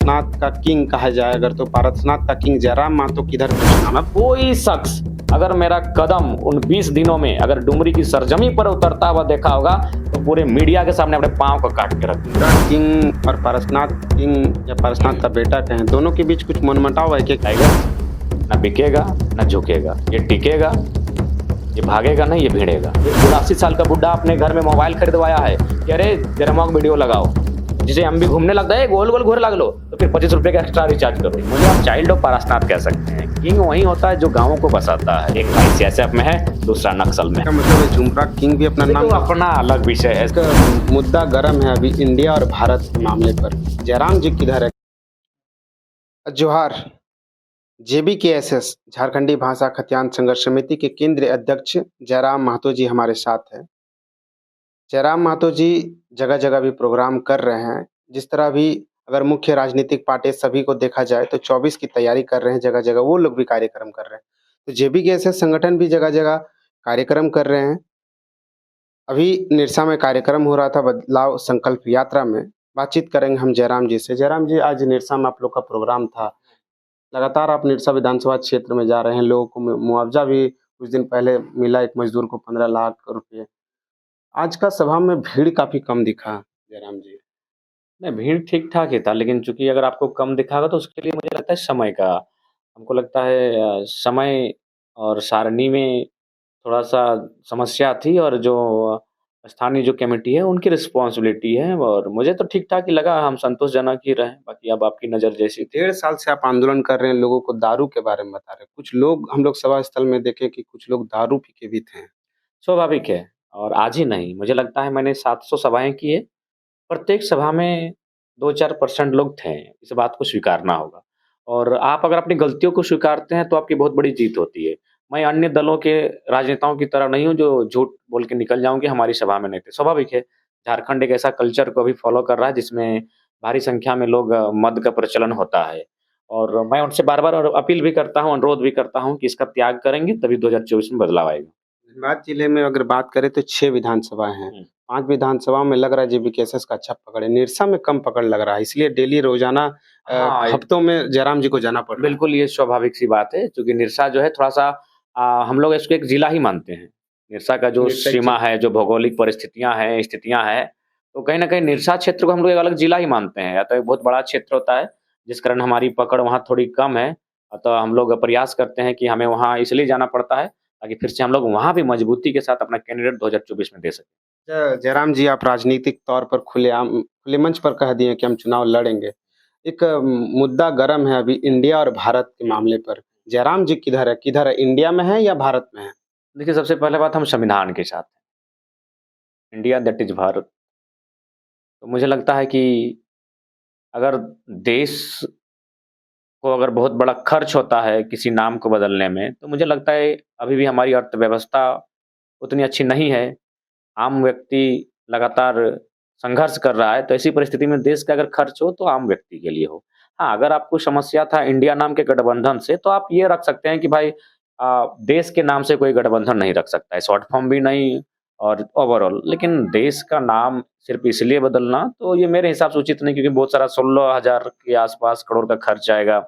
पारसनाथ का किंग कहा जाए अगर, तो पारसनाथ का किंग जयराम महतो किधर नाम है? कोई शख्स अगर मेरा कदम उन 20 दिनों में अगर डुमरी की सरजमी पर उतरता हुआ देखा होगा तो पूरे मीडिया के सामने अपने पांव को काट के रख दूंगा। किंग और पारसनाथ किंग या पारसनाथ का बेटा कहें, दोनों के बीच कुछ मनमुटाव है क्या? ना बिकेगा ना झुकेगा, ये टिकेगा, ये भागेगा नहीं, ये भिड़ेगा। 80 साल का बुढ़ा अपने घर में मोबाइल खरीदवाया है कि अरे जरा वीडियो लगाओ, जिसे हम भी घूमने लगता है गोल गोल घूर लग लो तो फिर 25 रुपए का एक्स्ट्रा रिचार्ज करो। मुझे आप चाइल्ड ऑफ पारसनाथ कह सकते हैं। किंग वही होता है जो गांवों को बसाता है। एक भाई सीएसएफ में है, दूसरा नक्सल में। मतलब झुमरा किंग भी अपना नाम, अपना अलग विषय है। इसका मुद्दा गर्म है अभी इंडिया और भारत के मामले पर। जयराम जी किधर है? जोहार। JBKSS झारखंडी भाषा खतियान संघर्ष समिति के केंद्रीय अध्यक्ष जयराम महतो जी हमारे साथ है। जयराम महतो जी जगह जगह भी प्रोग्राम कर रहे हैं। जिस तरह भी अगर मुख्य राजनीतिक पार्टी सभी को देखा जाए तो 24 की तैयारी कर रहे हैं, जगह जगह वो लोग भी कार्यक्रम कर रहे हैं। तो JBKSS संगठन भी जगह जगह कार्यक्रम कर रहे हैं। अभी निरसा में कार्यक्रम हो रहा था बदलाव संकल्प यात्रा में। बातचीत करेंगे हम जयराम जी से। जयराम जी, आज निरसा में आप लोग का प्रोग्राम था। लगातार आप निरसा विधानसभा क्षेत्र में जा रहे हैं। लोगों को मुआवजा भी कुछ दिन पहले मिला, एक मजदूर को 15 लाख रुपए। आज का सभा में भीड़ काफी कम दिखा जयराम जी। नहीं, भीड़ ठीक ठाक ही था, लेकिन चूंकि अगर आपको कम दिखागा तो उसके लिए मुझे लगता है समय का, हमको लगता है समय और सारणी में थोड़ा सा समस्या थी, और जो स्थानीय जो कमेटी है उनकी रिस्पॉन्सिबिलिटी है। और मुझे तो ठीक ठाक ही लगा, हम संतोषजनक ही रहे। बाकी अब आपकी नज़र जैसी थी। 1.5 साल से आप आंदोलन कर रहे हैं, लोगों को दारू के बारे में बता रहे हैं। कुछ लोग, हम लोग सभा स्थल में देखे कि कुछ लोग दारू पी के भी थे। स्वाभाविक है, और आज ही नहीं, मुझे लगता है मैंने 700 सभाएं की है, प्रत्येक सभा में 2-4% लोग थे। इस बात को स्वीकारना होगा, और आप अगर अपनी गलतियों को स्वीकारते हैं तो आपकी बहुत बड़ी जीत होती है। मैं अन्य दलों के राजनेताओं की तरह नहीं हूँ जो झूठ बोल के निकल जाऊँ कि हमारी सभा में नहीं थे। स्वाभाविक है, झारखंड एक ऐसा कल्चर को अभी फॉलो कर रहा है जिसमें भारी संख्या में लोग मद का प्रचलन होता है, और मैं उनसे बार-बार और अपील भी करता हूँ, अनुरोध भी करता हूँ कि इसका त्याग करेंगे तभी 2024 में बदलाव आएगा। धनबाद जिले में अगर बात करें तो 6 विधानसभा हैं। 5 विधानसभा में लग रहा है JBKSS का अच्छा पकड़ है। निरसा में कम पकड़ लग रहा है, इसलिए डेली रोजाना हफ्तों में जयराम जी को जाना पड़ रहा है। बिल्कुल, ये स्वाभाविक सी बात है, क्योंकि निरसा जो है थोड़ा-सा हम लोग इसको एक जिला ही मानते हैं। निरसा का जो निरसा एक सीमा है, जो भौगोलिक परिस्थितियाँ हैं, स्थितियाँ हैं, तो कहीं न कहीं निरसा क्षेत्र को हम लोग एक अलग जिला ही मानते हैं। या तो एक बहुत बड़ा क्षेत्र होता है, जिस कारण हमारी पकड़ वहाँ थोड़ी कम है। अतः हम लोग प्रयास करते हैं कि हमें वहाँ इसलिए जाना पड़ता है, ताकि फिर से हम लोग वहाँ भी मजबूती के साथ अपना कैंडिडेट 2024 में दे सकें। जयराम जी, आप राजनीतिक तौर पर खुले मंच पर कह दिए कि हम चुनाव लड़ेंगे। एक मुद्दा गर्म है अभी इंडिया और भारत के मामले पर। जयराम जी किधर है? किधर है? इंडिया में है या भारत में है? देखिए, सबसे पहले बात, हम संविधान के साथ हैं। India that is Bharat. तो मुझे लगता है कि अगर देश को अगर बहुत बड़ा खर्च होता है किसी नाम को बदलने में, तो मुझे लगता है अभी भी हमारी अर्थव्यवस्था उतनी अच्छी नहीं है। आम व्यक्ति लगातार संघर्ष कर रहा है, तो ऐसी परिस्थिति में देश का अगर खर्च हो तो आम व्यक्ति के लिए हो। हाँ, अगर आपको समस्या था इंडिया नाम के गठबंधन से, तो आप ये रख सकते हैं कि भाई देश के नाम से कोई गठबंधन नहीं रख सकता है, शॉर्ट फॉर्म भी नहीं और ओवरऑल। लेकिन देश का नाम सिर्फ इसलिए बदलना, तो ये मेरे हिसाब से उचित नहीं, क्योंकि बहुत सारा 16,000 के आसपास करोड़ का खर्च आएगा।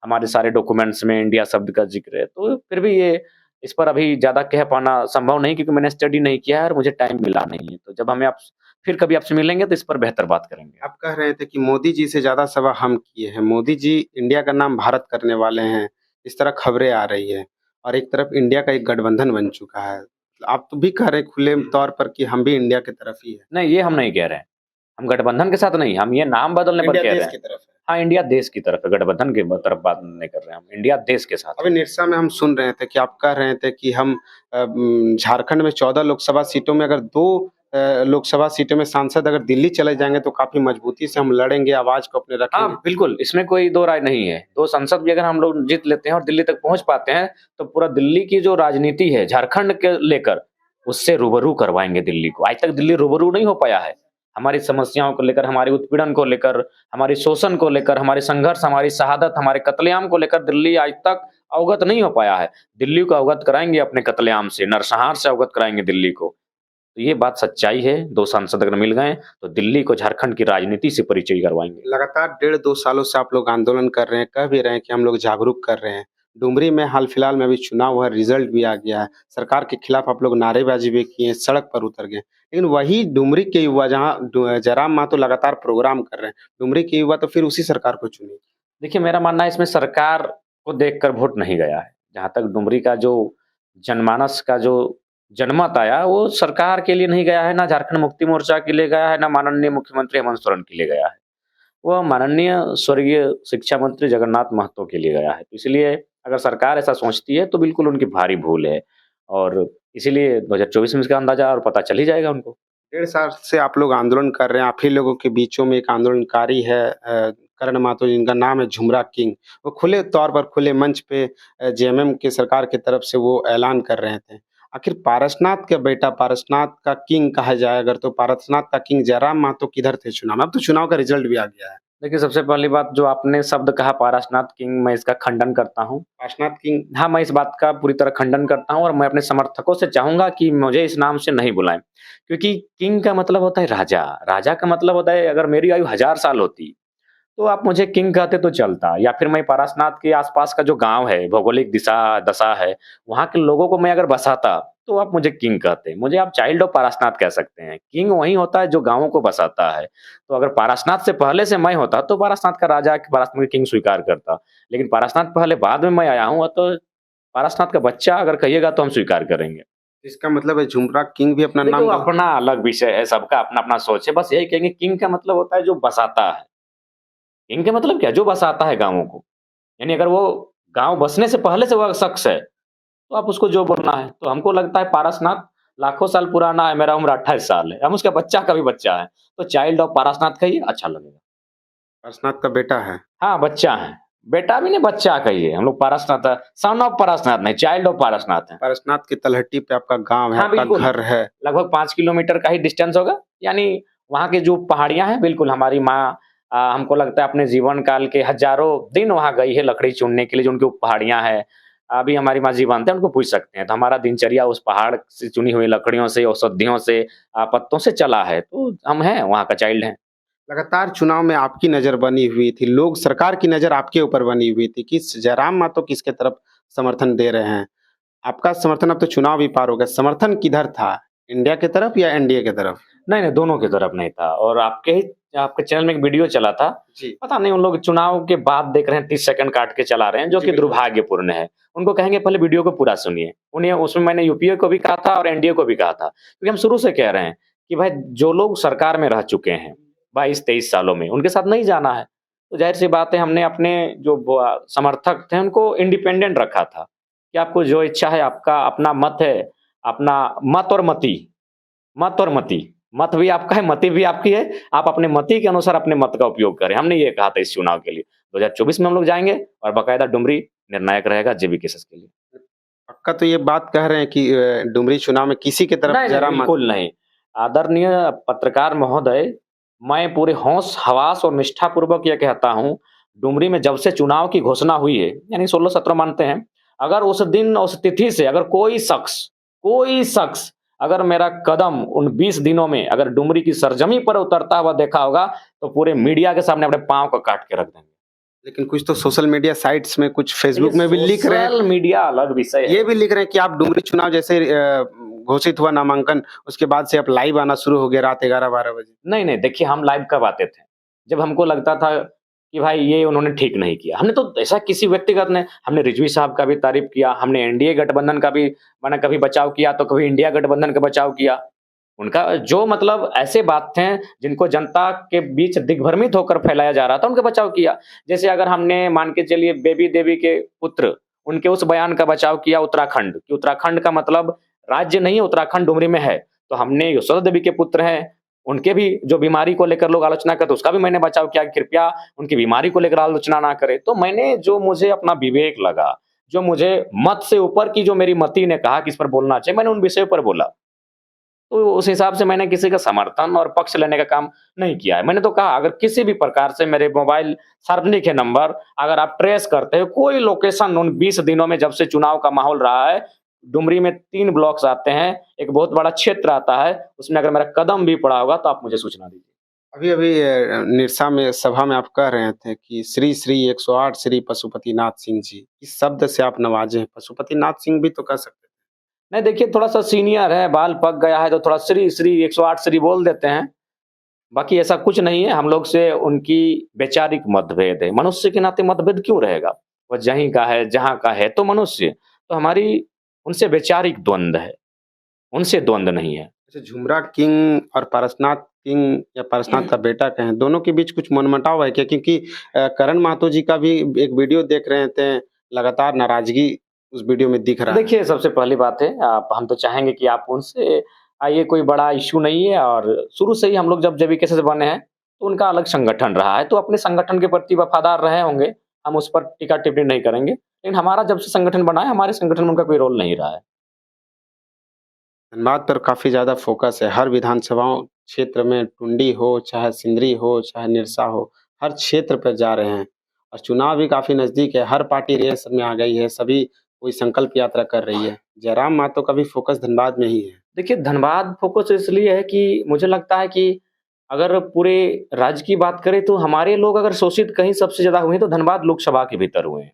हमारे सारे डॉक्यूमेंट्स में इंडिया शब्द का ज़िक्र है, तो फिर भी ये इस पर अभी ज़्यादा कह पाना संभव नहीं, क्योंकि मैंने स्टडी नहीं किया है और मुझे टाइम मिला नहीं है। तो जब हमें आप फिर कभी आपसे मिलेंगे तो इस पर बेहतर बात करेंगे। आप कह रहे थे कि मोदी जी से ज़्यादा सभा हम किए हैं। मोदी जी इंडिया का नाम भारत करने वाले हैं, इस तरह खबरें आ रही है, और एक तरफ इंडिया का एक गठबंधन बन चुका है। आप तो भी कह रहे हैं खुले तौर पर कि हम भी इंडिया की तरफ ही है। नहीं, ये हम नहीं कह रहे हैं। हम गठबंधन के साथ नहीं, हम ये नाम बदलने पर इंडिया कह रहे देश हैं। की तरफ है। हाँ, इंडिया देश की तरफ है, गठबंधन की तरफ बात नहीं कर रहे हैं हम, इंडिया देश के साथ अभी है। निरसा में हम सुन रहे थे कि आप कह रहे थे कि हम झारखंड में 14 लोकसभा सीटों में अगर 2 लोकसभा सीटों में सांसद अगर दिल्ली चले जाएँगे तो काफ़ी मजबूती से हम लड़ेंगे, आवाज़ को अपने हाँ, रखेंगे। बिल्कुल, इसमें कोई दो राय नहीं है। 2 संसद भी अगर हम लोग जीत लेते हैं और दिल्ली तक पहुँच पाते हैं, तो पूरा दिल्ली की जो राजनीति है झारखंड के लेकर, उससे रूबरू करवाएँगे दिल्ली को। आज तक दिल्ली रूबरू नहीं हो पाया है। हमारी समस्याओं को लेकर, हमारे उत्पीड़न को लेकर, हमारे शोषण को लेकर, हमारे संघर्ष, हमारी शहादत, हमारे कत्लेआम को लेकर दिल्ली आज तक अवगत नहीं हो पाया है। दिल्ली को अवगत कराएँगे अपने कत्लेआम से, नरसंहार से अवगत कराएँगे दिल्ली को। तो ये बात सच्चाई है, 2 सांसद अगर मिल गए, तो दिल्ली को झारखंड की राजनीति से परिचय करवाएँगे। लगातार 1.5-2 सालों से आप लोग आंदोलन कर रहे हैं, कह भी रहे हैं कि हम लोग जागरूक कर रहे हैं। डुमरी में हाल-फिलहाल में अभी चुनाव हुआ, रिज़ल्ट भी आ गया है। सरकार के खिलाफ आप लोग नारेबाज़ी भी किए, सड़क पर उतर गए। लेकिन वही डुमरी के युवा जहाँ जयराम मातो लगातार प्रोग्राम कर रहे हैं, डुमरी के युवा तो फिर उसी सरकार को चुनेंगे। देखिए, मेरा मानना है इसमें सरकार को देखकर वोट नहीं गया है। जहाँ तक डुमरी का जो जनमानस का जो जनमत आया, वो सरकार के लिए नहीं गया है, ना झारखंड मुक्ति मोर्चा के लिए गया है, ना माननीय मुख्यमंत्री हेमंत सोरेन के लिए गया है। वो माननीय स्वर्गीय शिक्षा मंत्री जगन्नाथ महतो के लिए गया है। तो इसलिए अगर सरकार ऐसा सोचती है, तो बिल्कुल उनकी भारी भूल है और इसीलिए 2024 में इसका अंदाज़ा और पता चल ही जाएगा उनको। 1.5 साल से आप लोग आंदोलन कर रहे हैं, आप ही लोगों के बीचों में एक आंदोलनकारी है करण माथुर जिनका नाम है झुमरा किंग। वो खुले तौर पर खुले मंच पे जेएमएम की सरकार की तरफ से वो ऐलान कर रहे थे। आखिर पारसनाथ का बेटा पारसनाथ का किंग कहा जाए अगर तो पारसनाथ का किंग जयराम मातो किधर थे चुनाव में? अब तो चुनाव का रिज़ल्ट भी आ गया है। देखिए, सबसे पहली बात जो आपने शब्द कहा पारसनाथ किंग, मैं इसका खंडन करता हूँ। पारसनाथ किंग हाँ, मैं इस बात का पूरी तरह खंडन करता हूँ और मैं अपने समर्थकों से चाहूँगा कि मुझे इस नाम से नहीं बुलाएँ। क्योंकि किंग का मतलब होता है राजा, राजा का मतलब होता है अगर मेरी आयु 1000 साल होती, तो आप मुझे किंग कहते तो चलता या फिर मैं पारसनाथ के आस-पास का जो गाँव है, भौगोलिक दशा है, वहाँ के लोगों को मैं अगर बसाता, तो आप मुझे किंग कहते। मुझे आप चाइल्ड ऑफ पारसनाथ कह सकते हैं। किंग वही होता है जो गाँवों को बसाता है। तो अगर पारसनाथ से पहले से मैं होता, तो पारसनाथ का राजा, पारसनाथ का किंग स्वीकार करता। लेकिन पारसनाथ पहले बाद में मैं आया हूँ, तो पारसनाथ का बच्चा अगर कहिएगा तो हम स्वीकार करेंगे। इसका मतलब है झुमरा किंग भी अपना देखो, नाम अपना अलग विषय है, सबका अपना-अपना सोच है। बस यही कहेंगे किंग का मतलब होता है जो बसाता है। किंग का मतलब क्या? जो बसाता है गाँवों को। यानी अगर वो गाँव बसने से पहले से वो शख्स है, तो आप उसको जो बोलना है। तो हमको लगता है पारसनाथ लाखों साल पुराना है, मेरा उम्र 28 साल है। हम उसका बच्चा का भी बच्चा है। तो चाइल्ड ऑफ पारसनाथ कहिए, अच्छा लगेगा। पारसनाथ का बेटा है। हाँ, बच्चा है। बेटा भी नहीं, बच्चा कहिए। हम लोग पारसनाथ सन ऑफ पारसनाथ नहीं, चाइल्ड ऑफ पारसनाथ हैं। पारसनाथ की तलहटी पे आपका गाँव है, हाँ, आपका बिल्कुल। घर है। लगभग 5 किलोमीटर का ही डिस्टेंस होगा। यानी वहाँ की जो पहाड़ियाँ हैं, बिल्कुल हमारी माँ हमको लगता है अपने जीवन काल के हज़ारों दिन वहाँ गई है लकड़ी चुनने के लिए, जो उनकी पहाड़ियाँ हैं। अभी हमारी माँ जीवंत हैं, उनको पूछ सकते हैं। तो हमारा दिनचर्या उस पहाड़ से चुनी हुई लकड़ियों से, औषधियों से, पत्तों से चला है। तो हम हैं, वहाँ का चाइल्ड हैं। लगातार चुनाव में आपकी नज़र बनी हुई थी, लोग सरकार की नज़र आपके ऊपर बनी हुई थी कि जयराम मातो किसके तरफ समर्थन दे रहे हैं। आपका समर्थन अब तो चुनाव भी पार हो गया, समर्थन किधर था? इंडिया की तरफ या एनडीए की तरफ? नहीं, नहीं, दोनों की तरफ नहीं था और आपके चैनल में एक वीडियो चला था। जी। पता नहीं उन लोग चुनाव के बाद देख रहे हैं 30 सेकंड काट के चला रहे हैं, जो जी, कि बिल्कुल। दुर्भाग्यपूर्ण है। उनको कहेंगे पहले वीडियो को पूरा सुनिए। उन्हें उसमें मैंने यूपीए को भी कहा था और एनडीए को भी कहा था। क्योंकि हम शुरू से कह रहे हैं कि भाई जो लोग सरकार में रह चुके हैं 22-23 सालों में, उनके साथ नहीं जाना है। तो ज़ाहिर-सी बात है हमने अपने जो समर्थक थे उनको इंडिपेंडेंट रखा था, कि आपको जो इच्छा है आपका अपना मत है, अपना मत और मति। मत और मति। मत भी आपका है, मति भी आपकी है। आप अपने मति के अनुसार अपने मत का उपयोग करें। हमने ये कहा था इस चुनाव के लिए। 2024 में हम लोग जाएँगे और बाकायदा डुमरी निर्णायक रहेगा जेबी केसेस के लिए। पक्का तो ये बात कह रहे हैं कि डुमरी चुनाव में किसी की तरफ नहीं, नहीं, जयराम मातो बिल्कुल नहीं। आदरणीय पत्रकार महोदय, मैं पूरे होश, हवास और निष्ठापूर्वक ये कहता हूँ, डुमरी में जब से चुनाव की घोषणा हुई है, यानी 16-17 मानते हैं, अगर उस दिन, उस तिथि से अगर कोई शख्स अगर मेरा कदम उन 20 दिनों में अगर डुमरी की सरजमी पर उतरता हुआ देखा होगा, तो पूरे मीडिया के सामने अपने पाँव को काट के रख देंगे। लेकिन कुछ तो सोशल मीडिया साइट्स में, कुछ फेसबुक देखिए, में भी लिख रहे हैं, सोशल मीडिया अलग विषय है। ये भी लिख रहे हैं कि आप डुमरी चुनाव जैसे घोषित हुआ नामांकन, उसके बाद से आप लाइव आना शुरू हो गए रात 11-12 बजे। नहीं, नहीं, देखिए हम लाइव कब आते थे? जब हमको लगता था कि भाई ये उन्होंने ठीक नहीं किया। हमने तो ऐसा किसी व्यक्तिगत ने हमने रिजवी साहब का भी तारीफ़ किया, हमने एनडीए गठबंधन का भी मैंने कभी बचाव किया, तो कभी इंडिया गठबंधन का बचाव किया। उनका जो मतलब ऐसे बात थे जिनको जनता के बीच दिग्भ्रमित होकर फैलाया जा रहा था, उनका बचाव किया। जैसे अगर हमने मान के चलिए बेबी देवी के पुत्र, उनके उस बयान का बचाव किया उत्तराखंड, कि उत्तराखंड का मतलब राज्य नहीं है, उत्तराखंड डुमरी में है। तो हमने यशोदा देवी के पुत्र हैं, उनके भी जो बीमारी को लेकर लोग आलोचना करते, उसका भी मैंने बचाव किया, कृपया उनकी बीमारी को लेकर आलोचना ना करें। तो मैंने जो मुझे अपना विवेक लगा, जो मुझे मत से ऊपर की जो मेरी मति ने कहा कि इस पर बोलना चाहिए, मैंने उन विषयों पर बोला। तो उस हिसाब से मैंने किसी का समर्थन और पक्ष लेने का काम नहीं किया है। मैंने तो कहा अगर किसी भी प्रकार से मेरे मोबाइल सार्वजनिक है नंबर, अगर आप ट्रेस करते हो कोई लोकेशन उन 20 दिनों में जब से चुनाव का माहौल रहा है, डुमरी में 3 ब्लॉक्स आते हैं, एक बहुत बड़ा क्षेत्र आता है, उसमें अगर मेरा कदम भी पड़ा होगा तो आप मुझे सूचना दीजिए। अभी-अभी निरसा में सभा में आप कह रहे थे कि श्री श्री 108 श्री पशुपतिनाथ सिंह जी, इस शब्द से आप नवाजे हैं। पशुपतिनाथ सिंह भी तो कह सकते थे। नहीं देखिए, थोड़ा-सा सीनियर है, बाल पक गया है तो थोड़ा श्री, श्री 108 श्री बोल देते हैं। बाकी ऐसा कुछ नहीं है, हम लोग से उनकी वैचारिक मतभेद है। मनुष्य के नाते मतभेद क्यों रहेगा? वो जहीं का है, जहाँ का है तो मनुष्य। तो हमारी उनसे वैचारिक द्वंद है, उनसे द्वंद नहीं है। अच्छा, झुमरा किंग और पारसनाथ किंग या पारसनाथ का बेटा कहें, दोनों के बीच कुछ मनमुटाव है क्या? क्योंकि करण महतो जी का भी एक वीडियो देख रहे थे, लगातार नाराज़गी उस वीडियो में दिख रहा है। देखिए, सबसे पहली बात है आप हम तो चाहेंगे कि आप उनसे ये कोई बड़ा इश्यू नहीं है और शुरू से ही हम लोग जब जेबीके से बने हैं, तो उनका अलग संगठन रहा है, तो अपने संगठन के प्रति वफ़ादार रहे होंगे। हम उस पर टीका-टिप्पणी नहीं करेंगे। लेकिन हमारा जब से संगठन बना है, हमारे संगठन में उनका कोई रोल नहीं रहा है। धनबाद पर काफ़ी ज़्यादा फ़ोकस है। हर विधानसभाओं क्षेत्र में टुंडी हो, चाहे सिंदरी हो, चाहे निरसा हो, हर क्षेत्र पर जा रहे हैं और चुनाव भी काफ़ी नज़दीक है। हर पार्टी रेस में आ गई है, सभी कोई संकल्प यात्रा कर रही है। जयराम मातो का भी फ़ोकस धनबाद में ही है। देखिए, धनबाद फ़ोकस इसलिए है कि मुझे लगता है कि अगर पूरे राज्य की बात करें, तो हमारे लोग अगर शोषित कहीं सबसे ज़्यादा हुए हैं, तो धनबाद लोकसभा के भीतर हुए हैं।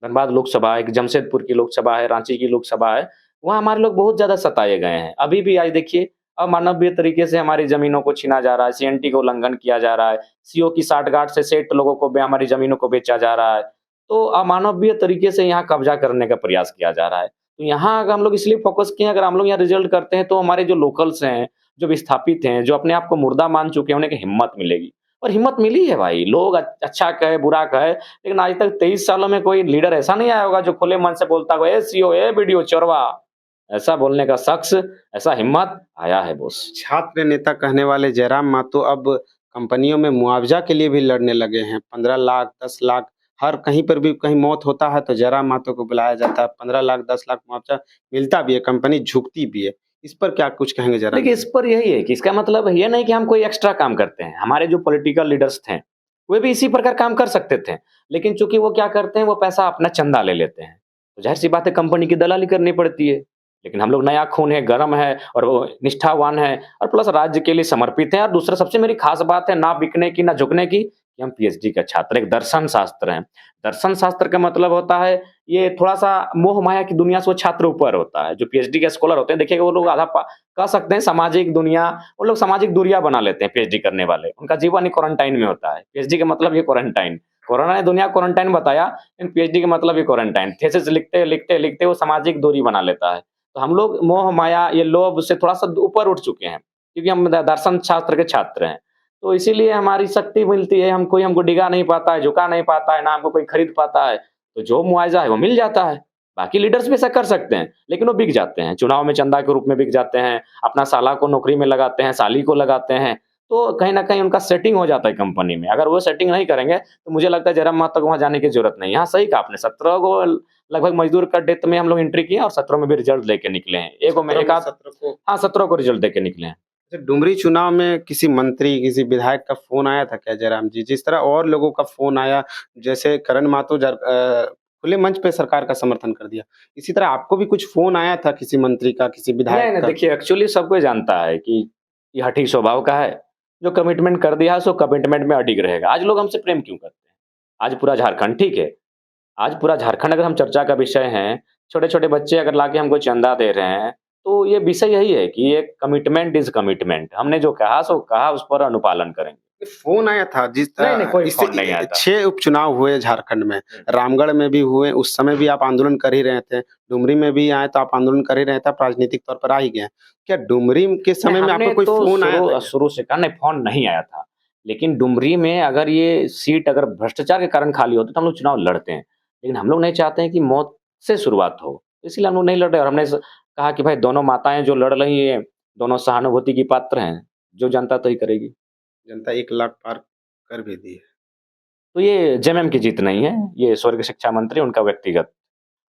धनबाद लोकसभा, एक जमशेदपुर की लोकसभा है, रांची की लोकसभा है, वहाँ हमारे लोग बहुत ज़्यादा सताए गए हैं। अभी भी आज देखिए अमानवीय तरीके से हमारी ज़मीनों को छीना जा रहा है, सीएनटी का उल्लंघन किया जा रहा है, सीओ की साठगांठ से सेठ लोगों को हमारी ज़मीनों को बेचा जा रहा है। तो अमानवीय तरीके से यहाँ कब्ज़ा करने का प्रयास किया जा रहा है। तो यहाँ अगर हम लोग इसलिए फ़ोकस किए हैं, अगर हम लोग यहाँ रिज़ल्ट करते हैं, तो हमारे जो लोकल्स हैं, जो विस्थापित हैं, जो अपने आप को मुर्दा मान चुके हैं, उन्हें एक हिम्मत मिलेगी। और हिम्मत मिली है भाई, लोग अच्छा कहे, बुरा कहे, लेकिन आज तक 23 सालों में कोई लीडर ऐसा नहीं आया होगा जो खुले मन से बोलता हो, "ए सीओ, ए बीडीओ चोरवा।" ऐसा बोलने का शख्स, ऐसा हिम्मत आया है बॉस। छात्र नेता कहने वाले जयराम मातो अब कंपनियों में मुआवज़ा के लिए भी लड़ने लगे हैं। 15 लाख, 10 लाख हर कहीं पर भी कहीं मौत होता है तो जयराम मातो को बुलाया जाता है। 15 लाख, 10 लाख मुआवज़ा मिलता भी है, कंपनी झुकती भी है। इस पर क्या कुछ कहेंगे जयराम देखिए, जी? इस पर यही है कि इसका मतलब ये नहीं कि हम कोई एक्स्ट्रा काम करते हैं। हमारे जो पॉलिटिकल लीडर्स थे, वे भी इसी प्रकार काम कर सकते थे। लेकिन चूँकि वो क्या करते हैं, वो पैसा अपना चंदा ले लेते हैं। तो ज़ाहिर-सी बात है कंपनी की दलाली करनी पड़ती है। लेकिन हम लोग नया खून है, गरम है और वो निष्ठावान है और प्लस राज्य के लिए समर्पित हैं और दूसरा सबसे मेरी ख़ास बात है ना बिकने की, ना झुकने की, कि हम पीएचडी के छात्र हैं, एक दर्शन शास्त्र हैं। दर्शन शास्त्र का मतलब होता है, ये थोड़ा-सा मोह-माया की दुनिया से वो छात्र ऊपर होता है। जो पीएचडी के स्कॉलर होते हैं, देखिएगा वो लोग आधा कह सकते हैं सामाजिक दुनिया वो लोग सामाजिक दूरियाँ बना लेते हैं पीएचडी करने वाले। उनका जीवन ही क्वारंटाइन में होता है। पीएचडी का मतलब ये क्वारंटाइन। कोरोना ने दुनिया क्वारंटाइन बताया, लेकिन पीएचडी का मतलब ये क्वारंटाइन। थीसिस लिखते वो सामाजिक दूरी बना लेता है। तो हम लोग मोह-माया, ये लोभ से थोड़ा-सा ऊपर उठ चुके हैं, क्योंकि हम दर्शन शास्त्र के छात्र हैं। तो इसीलिए हमारी शक्ति मिलती है, कोई हमको डिगा नहीं पाता है, झुका नहीं पाता है, ना हमको कोई खरीद पाता है। तो जो मुआवज़ा है वो मिल जाता है। बाकी लीडर्स भी ऐसा कर सकते हैं, लेकिन वो बिक जाते हैं। चुनाव में चंदा के रूप में बिक जाते हैं, अपना साला को नौकरी में लगाते हैं, साली को लगाते हैं, तो कहीं न कहीं उनका सेटिंग हो जाता है कंपनी में। अगर वो सेटिंग नहीं करेंगे, तो मुझे लगता है जयराम महतो को वहाँ जाने की ज़रूरत नहीं है। हाँ, सही कहा आपने 17 को लगभग मज़दूर का डेथ में हम लोग एंट्री किए और 17 में भी रिज़ल्ट लेके निकले हैं। एगो में 17 एक में आध 17 को हाँ, 17 को रिज़ल्ट देके निकले हैं। अच्छा, डुमरी चुनाव में किसी मंत्री, किसी विधायक का फ़ोन आया था क्या जयराम जी? जिस तरह और लोगों का फ़ोन आया, जैसे करण महतो खुले मंच पे सरकार का समर्थन कर दिया। इसी तरह आपको भी कुछ फ़ोन आया था किसी मंत्री का, किसी नहीं, विधायक नहीं, का? देखिए एक्चुअली सब कोई जानता है कि ये हठी स्वभाव का है। जो कमिटमेंट कर दिया है, सो कमिटमेंट में अडिग रहेगा। आज लोग हमसे प्रेम क्यों करते हैं? आज पूरा झारखंड ठीक है, आज पूरा झारखंड अगर हम चर्चा का विषय हैं, छोटे-छोटे बच्चे अगर लाके हमको चंदा दे रहे हैं, तो ये विषय यही है कि ये कमिटमेंट इज़ कमिटमेंट। हमने जो कहा सो कहा, उस पर अनुपालन करेंगे। फ़ोन आया था जिस नहीं, नहीं, कोई इससे फ़ोन नहीं आया था। 6 उपचुनाव हुए झारखंड में, रामगढ़ में भी हुए, उस समय भी आप आंदोलन कर ही रहे थे। डुमरी में भी आए तो आप आंदोलन कर ही रहे थे, आप राजनीतिक तौर पर आ ही गए हैं। क्या डुमरी के नहीं, समय में हमने आपको कोई तो फ़ोन आया था शुरू क्या? शुरू से कहा नहीं फ़ोन नहीं आया था। लेकिन डुमरी में अगर ये सीट अगर भ्रष्टाचार के कारण खाली होती तो हम लोग चुनाव लड़ते हैं। लेकिन हम लोग नहीं चाहते हैं कि मौत से शुरुआत हो, इसलिए हम लोग नहीं लड़ रहे और हमने कहा कि भाई दोनों माताएँ जो लड़ रही हैं, दोनों सहानुभूति की पात्र हैं, जो जनता तय करेगी। जनता 1 लाख पार कर भी दी है। तो ये जेएमएम की जीत नहीं है, ये स्वर्ग शिक्षा मंत्री उनका व्यक्तिगत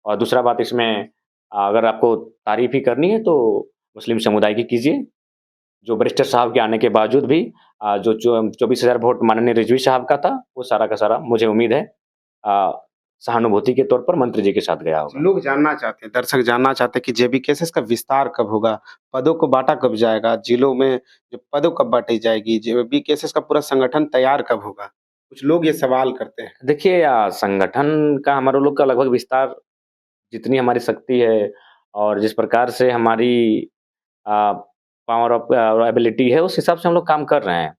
और दूसरा बात इसमें अगर आपको तारीफ़ ही करनी है तो मुस्लिम समुदाय की कीजिए। जो बैरिस्टर साहब के आने के बावजूद भी जो 24,000 वोट माननीय रिजवी साहब का था, वो सारा का सारा मुझे उम्मीद है सहानुभूति के तौर पर मंत्री जी के साथ गया होगा। लोग जानना चाहते हैं, दर्शक जानना चाहते हैं कि जेबीकेएसएस का विस्तार कब होगा? पदों को बाँटा कब जाएगा? जिलों में जो पदों कब बाँटी जाएगी? जेबीकेएसएस का पूरा संगठन तैयार कब होगा? कुछ लोग ये सवाल करते हैं। देखिए संगठन का हमारे लोग का लगभग विस्तार जितनी हमारी शक्ति है और जिस प्रकार से हमारी पावर ऑफ एबिलिटी है, उस हिसाब से हम लोग काम कर रहे हैं।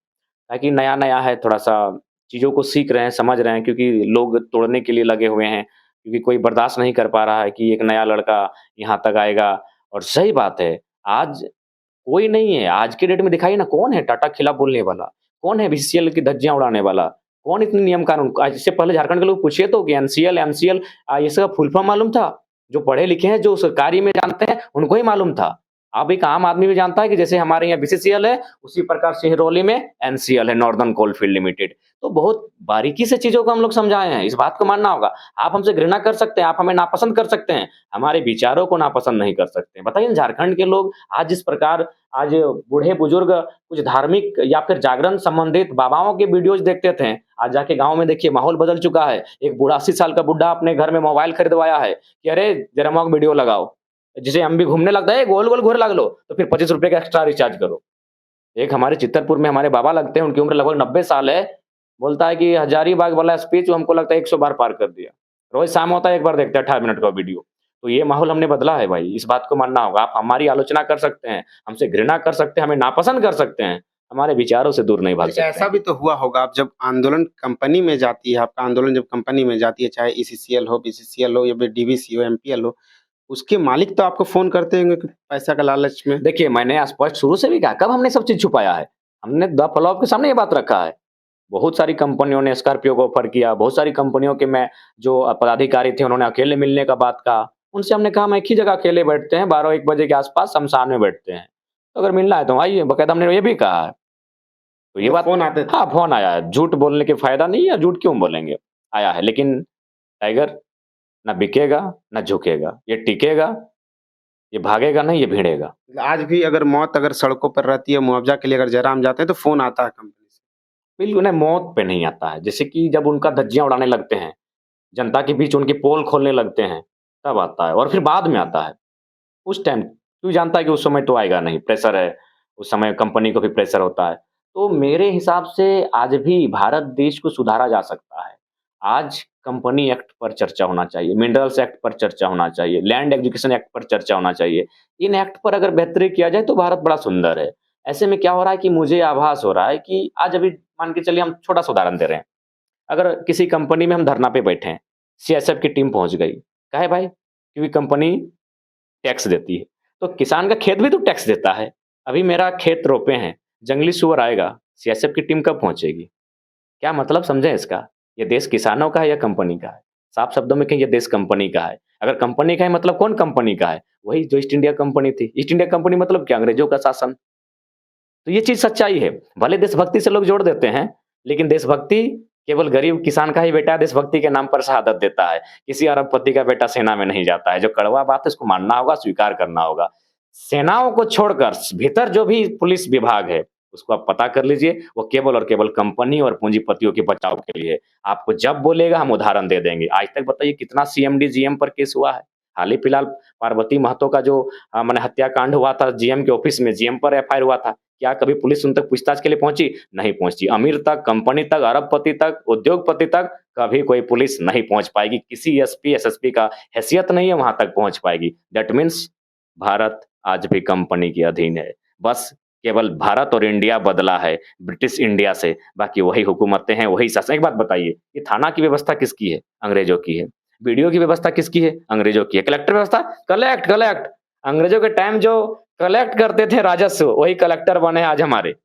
ताकि नया-नया है, थोड़ा-सा चीज़ों को सीख रहे हैं, समझ रहे हैं क्योंकि लोग तोड़ने के लिए लगे हुए हैं, क्योंकि कोई बर्दाश्त नहीं कर पा रहा है कि एक नया लड़का यहाँ तक आएगा और सही बात है, आज कोई नहीं है, आज के डेट में दिखाइए ना कौन है टाटा के खिलाफ बोलने वाला? कौन है बीसीसीएल की धज्जियाँ उड़ाने वाला? कौन इतने नियम कानून आज इससे पहले झारखंड के लोग पूछिए तो कि एनसीएल, एमसीएल ये सब फुल फॉर्म मालूम था? जो पढ़े लिखे हैं, जो सरकारी में जानते हैं, उनको ही मालूम था। अब एक आम आदमी भी जानता है कि जैसे हमारे यहाँ बीसीसीएल है, उसी प्रकार सिंगरौली में एनसीएल है, नॉर्दर्न कोलफील्ड लिमिटेड। तो बहुत बारीकी से चीज़ों को हम लोग समझाए हैं, इस बात को मानना होगा। आप हमसे घृणा कर सकते हैं, आप हमें नापसंद कर सकते हैं, हमारे विचारों को नापसंद नहीं कर सकते। बताइए ना झारखंड के लोग आज जिस प्रकार आज बूढ़े-बुजुर्ग कुछ धार्मिक या फिर जागरण संबंधित बाबाओं के वीडियोज़ देखते थे, आज जाके गाँव में देखिए माहौल बदल चुका है। एक बूढ़ा 80 साल का बुड्ढा अपने घर में मोबाइल खरीदवाया है कि अरे जरा मोक वीडियो लगाओ। जिसे हम भी घूमने लगता है, गोल-गोल घूरने लग लो, तो फिर ₹25 का एक्स्ट्रा रिचार्ज करो। एक हमारे चित्तरपुर में हमारे बाबा लगते हैं, उनकी उम्र लगभग 90 साल है। बोलता है कि हजारीबाग वाला स्पीच हमको लगता है 100 बार पार कर दिया। रोज़ शाम होता है, एक बार देखते हैं 18 मिनट का वीडियो। तो ये माहौल हमने बदला है भाई, इस बात को मानना होगा। आप हमारी आलोचना कर सकते हैं, हमसे घृणा कर सकते हैं, हमें नापसंद कर सकते हैं, हमारे विचारों से दूर नहीं भाग सकते ऐसा हैं। भी तो हुआ होगा, अब जब आंदोलन कंपनी में जाती है, आपका आंदोलन जब कंपनी में जाती है, चाहे ईसीसीएल हो, बीसीसीएल हो या फिर डीवीसी हो, एमपीएल हो, उसके मालिक तो आपको फ़ोन करते होंगे कि पैसा का लालच में। देखिए, मैंने स्पष्ट शुरू से भी कहा, कब हमने सब चीज़ छुपाया है? हमने द फ्लॉप के सामने ये बात रखा है। बहुत सारी कंपनियों ने स्कॉर्पियो को ऑफ़र किया, बहुत सारी कंपनियों के मैं जो पदाधिकारी थे, उन्होंने अकेले मिलने का बात कहा। उनसे हमने कहा, हम एक ही जगह अकेले बैठते हैं, 12-1 बजे के आस-पास शमशान में बैठते हैं। तो अगर मिलना है तो आइए, बाकायदा हमने ये भी कहा है। तो ये वो बात फ़ोन आते थे। हाँ, फ़ोन आया है, झूठ बोलने के फ़ायदा नहीं है, झूठ क्यों बोलेंगे? आया है, लेकिन टाइगर ना बिकेगा, ना झुकेगा। ये टिकेगा, ये भागेगा नहीं, ये भिड़ेगा। आज भी अगर मौत अगर सड़कों पर रहती है, मुआवज़ा के लिए अगर जयराम जाते हैं, तो फ़ोन आता है कंपनी से। बिल्कुल, उन्हें मौत पे नहीं आता है। जैसे कि जब उनका धज्जियाँ उड़ाने लगते हैं, जनता के बीच उनकी पोल खोलने लगते हैं, तब आता है और फिर बाद में आता है। उस टाइम क्यों जानता है कि उस समय तो आएगा नहीं, प्रेशर है, उस समय कंपनी को भी प्रेशर होता है। तो मेरे हिसाब से आज भी भारत देश को सुधारा जा सकता है। आज कंपनी एक्ट पर चर्चा होना चाहिए, मिनरल्स एक्ट पर चर्चा होना चाहिए, लैंड एक्विजिशन एक्ट पर चर्चा होना चाहिए। इन एक्ट पर अगर बेहतरी किया जाए तो भारत बड़ा सुंदर है। ऐसे में क्या हो रहा है कि मुझे आभास हो रहा है कि आज अभी मान के चलिए हम छोटा-सा उदाहरण दे रहे हैं। अगर किसी कंपनी में हम धरना पे बैठे हैं, सीएसएफ की टीम पहुँच गई। काहे भाई? क्योंकि कंपनी टैक्स देती है। तो किसान का खेत भी तो टैक्स देता है। अभी मेरा खेत रोपे हैं, जंगली सूअर आएगा, सीएसएफ की टीम कब पहुँचेगी? क्या मतलब समझें इसका? ये देश किसानों का है या कंपनी का है? साफ शब्दों में कहें ये देश कंपनी का है। अगर कंपनी का है मतलब कौन कंपनी का है? वही जो ईस्ट इंडिया कंपनी थी। ईस्ट इंडिया कंपनी मतलब क्या? अंग्रेजों का शासन। तो ये चीज़ सच्चाई है। भले देशभक्ति से लोग जोड़ देते हैं, लेकिन देशभक्ति केवल गरीब किसान का ही बेटा देशभक्ति के नाम पर शहादत देता है। किसी अरबपति का बेटा सेना में नहीं जाता है। जो कड़वा बात है उसको मानना होगा, स्वीकार करना होगा। सेनाओं को छोड़कर भीतर जो भी पुलिस विभाग है, उसको आप पता कर लीजिए, वो केवल और केवल कंपनी और पूंजीपतियों के बचाव के लिए है। आपको जब बोलेगा हम उदाहरण दे देंगे। आज तक बताइए कितना सीएमडी, जीएम पर केस हुआ है? हाल ही फिलहाल पार्वती महतो का जो माने हत्याकांड हुआ था जीएम के ऑफिस में, जीएम पर एफआईआर हुआ था। क्या कभी पुलिस उन तक पूछताछ के लिए पहुंची? नहीं पहुंची। अमीर तक, कंपनी तक, अरबपति तक, उद्योगपति तक कभी कोई पुलिस नहीं पहुंच पाएगी। किसी एसपी, एसएसपी का हैसियत नहीं है वहां तक पहुंच पाएगी। दैट मीन्स भारत आज भी कंपनी के अधीन है। बस केवल भारत और इंडिया बदला है ब्रिटिश इंडिया से, बाकी वही हुकूमतें हैं, वही शासन। एक बात बताइए, ये थाना की व्यवस्था किसकी है? अंग्रेजों की है। बीडीओ की व्यवस्था किसकी है? अंग्रेजों की है। कलेक्टर व्यवस्था? Collect, collect. अंग्रेजों के टाइम जो कलेक्ट करते थे राजस्व, वही कलेक्टर बने आज हमारे।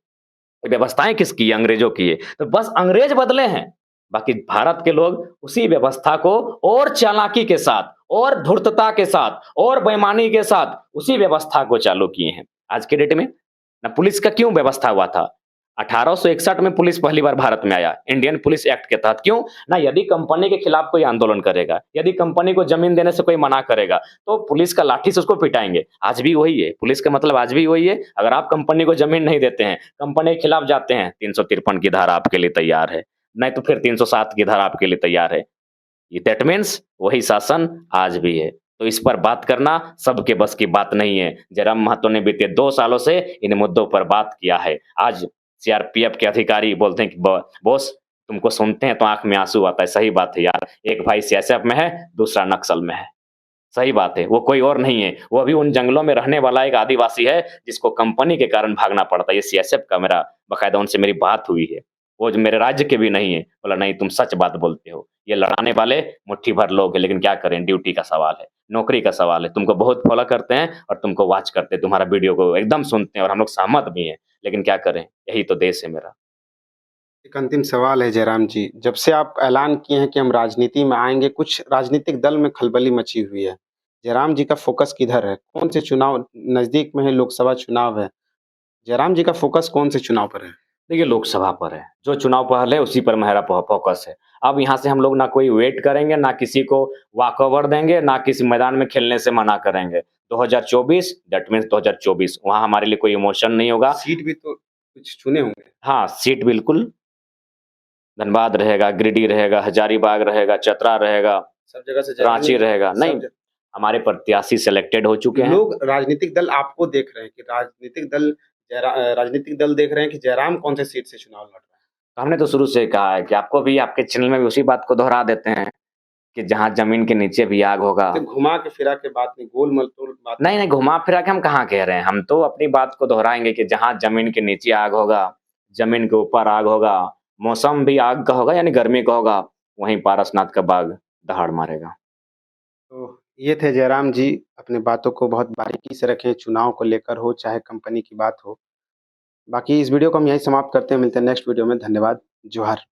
व्यवस्थाएं किसकी है? अंग्रेजों की है। तो बस अंग्रेज बदले हैं, बाकी भारत के लोग उसी व्यवस्था को और चालाकी के साथ और धूर्तता के साथ और बेईमानी के साथ उसी व्यवस्था को चालू किए हैं। आज के डेट में ना पुलिस का क्यों व्यवस्था हुआ था? 1861 में पुलिस पहली बार भारत में आया, इंडियन पुलिस एक्ट के तहत। क्यों? ना यदि कंपनी के खिलाफ कोई आंदोलन करेगा, यदि कंपनी को जमीन देने से कोई मना करेगा, तो पुलिस का लाठी से उसको पिटाएंगे। आज भी वही है, पुलिस का मतलब आज भी वही है। अगर आप कंपनी को जमीन नहीं देते हैं, कंपनी के खिलाफ जाते हैं, 353 की धारा आपके लिए तैयार है, नहीं तो फिर 307 की धारा आपके लिए तैयार है। ये दैट मीन्स वही शासन आज भी है। तो इस पर बात करना सबके बस की बात नहीं है। जयराम महतो ने बीते 2 सालों से इन मुद्दों पर बात किया है। आज सीआरपीएफ के अधिकारी बोलते हैं कि बॉस तुमको सुनते हैं तो आँख में आँसू आता है। सही बात है यार, एक भाई सीएसएफ में है, दूसरा नक्सल में है। सही बात है, वो कोई और नहीं है, वो अभी उन जंगलों में रहने वाला एक आदिवासी है, जिसको कंपनी के कारण भागना पड़ता है। ये सीएसएफ का मेरा बाकायदा उनसे मेरी बात हुई है। वो जो मेरे राज्य के भी नहीं है। बोला नहीं तुम सच बात बोलते हो। ये लड़ाने वाले मुट्ठी भर लोग हैं, लेकिन क्या करें, ड्यूटी का सवाल है, नौकरी का सवाल है। तुमको बहुत फॉलो करते हैं और तुमको वॉच करते हैं, तुम्हारा वीडियो को एकदम सुनते हैं और हम लोग सहमत भी हैं, लेकिन क्या करें, यही तो देश है मेरा। एक अंतिम सवाल है जयराम जी, जब से आप ऐलान किए हैं कि हम राजनीति में आएँगे, कुछ राजनीतिक दल में खलबली मची हुई है। जयराम जी का फ़ोकस किधर है? कौन से चुनाव नज़दीक में है, लोकसभा चुनाव है। जयराम जी का फ़ोकस कौन से चुनाव पर है? देखिए लोकसभा पर है, जो चुनाव पहल है उसी पर मेरा फ़ोकस है। अब यहाँ से हम लोग ना कोई वेट करेंगे, ना किसी को वॉकओवर देंगे, ना किसी मैदान में खेलने से मना करेंगे। 2024 दैट मीन्स 2024 वहाँ हमारे लिए कोई इमोशन नहीं होगा। सीट भी तो कुछ चुने होंगे। हाँ, सीट बिल्कुल धनबाद रहेगा, गिरिडीह रहेगा, हजारीबाग रहेगा, चतरा रहेगा, सब जगह से रांची रहेगा। नहीं, हमारे प्रत्याशी सिलेक्टेड हो चुके हैं। लोग राजनीतिक दल आपको देख रहे हैं कि राजनीतिक दल देख रहे हैं कि जयराम कौन से सीट से चुनाव लड़ रहा है। तो हमने तो शुरू से कहा है कि आपको भी आपके चैनल में भी उसी बात को दोहरा देते हैं कि जहाँ ज़मीन के नीचे भी आग होगा। तो घुमा के फिरा के बात नहीं, गोल मटोल बात नहीं, नहीं, घुमा-फिरा के हम कहाँ कह रहे हैं, हम तो अपनी बात को दोहराएँगे कि जहाँ ज़मीन के नीचे आग होगा, ज़मीन के ऊपर आग होगा, मौसम भी आग का होगा यानी गर्मी का होगा, वहीं पारसनाथ का बाग दहाड़ मारेगा। तो ये थे जयराम जी, अपनी बातों को बहुत बारीकी से रखें, चुनाव को लेकर हो चाहे कंपनी की बात हो। बाकी इस वीडियो को हम यहीं समाप्त करते हैं, मिलते हैं नेक्स्ट वीडियो में। धन्यवाद, जोहार।